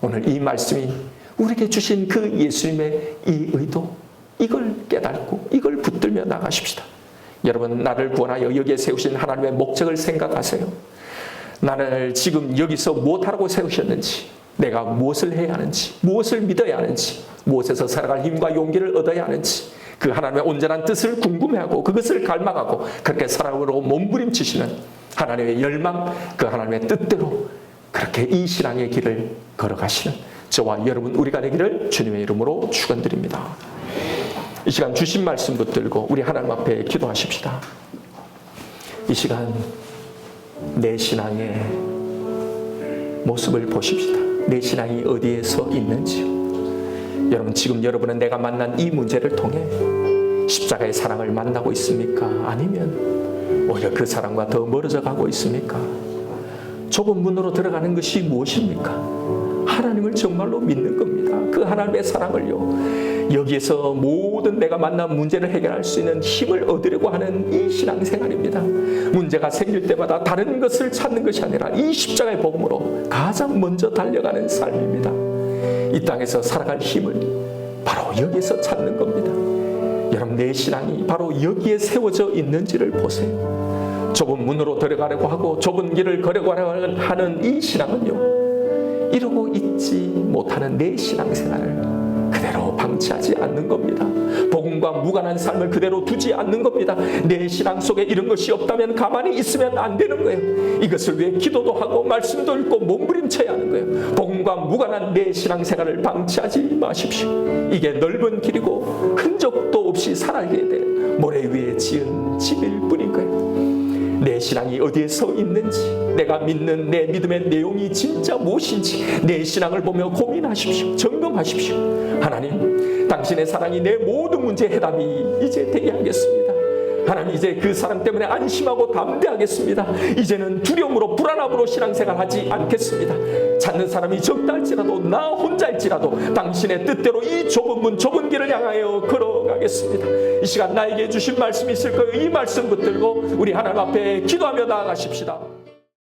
오늘 이 말씀이 우리에게 주신 그 예수님의 이 의도, 이걸 깨닫고 이걸 붙들며 나가십시다. 여러분, 나를 구원하여 여기에 세우신 하나님의 목적을 생각하세요. 나를 지금 여기서 무엇하라고 세우셨는지, 내가 무엇을 해야 하는지, 무엇을 믿어야 하는지, 무엇에서 살아갈 힘과 용기를 얻어야 하는지, 그 하나님의 온전한 뜻을 궁금해하고 그것을 갈망하고 그렇게 살아오려고 몸부림치시는 하나님의 열망, 그 하나님의 뜻대로 그렇게 이 신앙의 길을 걸어가시는 저와 여러분 우리가 되기를 주님의 이름으로 축원드립니다. 이 시간 주신 말씀 붙들고 우리 하나님 앞에 기도하십시다. 이 시간 내 신앙의 모습을 보십시다. 내 신앙이 어디에 서 있는지요. 여러분 지금 여러분은 내가 만난 이 문제를 통해 십자가의 사랑을 만나고 있습니까? 아니면 오히려 그 사랑과 더 멀어져 가고 있습니까? 좁은 문으로 들어가는 것이 무엇입니까? 하나님을 정말로 믿는 겁니다. 그 하나님의 사랑을요. 여기에서 모든 내가 만난 문제를 해결할 수 있는 힘을 얻으려고 하는 이 신앙생활입니다. 문제가 생길 때마다 다른 것을 찾는 것이 아니라 이 십자가의 복음으로 가장 먼저 달려가는 삶입니다. 이 땅에서 살아갈 힘을 바로 여기에서 찾는 겁니다. 여러분 내 신앙이 바로 여기에 세워져 있는지를 보세요. 좁은 문으로 들어가려고 하고 좁은 길을 걸어가려고 하는 이 신앙은요, 이러고 있지 못하는 내 신앙생활을 그대로 방치하지 않는 겁니다. 복음과 무관한 삶을 그대로 두지 않는 겁니다. 내 신앙 속에 이런 것이 없다면 가만히 있으면 안 되는 거예요. 이것을 위해 기도도 하고 말씀도 읽고 몸부림쳐야 하는 거예요. 복음과 무관한 내 신앙생활을 방치하지 마십시오. 이게 넓은 길이고 흔적도 없이 살아가게 될 모래 위에 지은 집일 뿐인 거예요. 내 신앙이 어디에 서 있는지, 내가 믿는 내 믿음의 내용이 진짜 무엇인지 내 신앙을 보며 고민하십시오. 점검하십시오. 하나님, 당신의 사랑이 내 모든 문제의 해답이 이제 되게 하겠습니다. 하나님, 이제 그 사랑 때문에 안심하고 담대하겠습니다. 이제는 두려움으로 불안함으로 신앙생활하지 않겠습니다. 찾는 사람이 적다 할지라도 나 혼자일지라도 당신의 뜻대로 이 좁은 문 좁은 길을 향하여 걸어가겠습니다. 이 시간 나에게 주신 말씀이 있을 거예요. 이 말씀 붙들고 우리 하나님 앞에 기도하며 나아가십시다.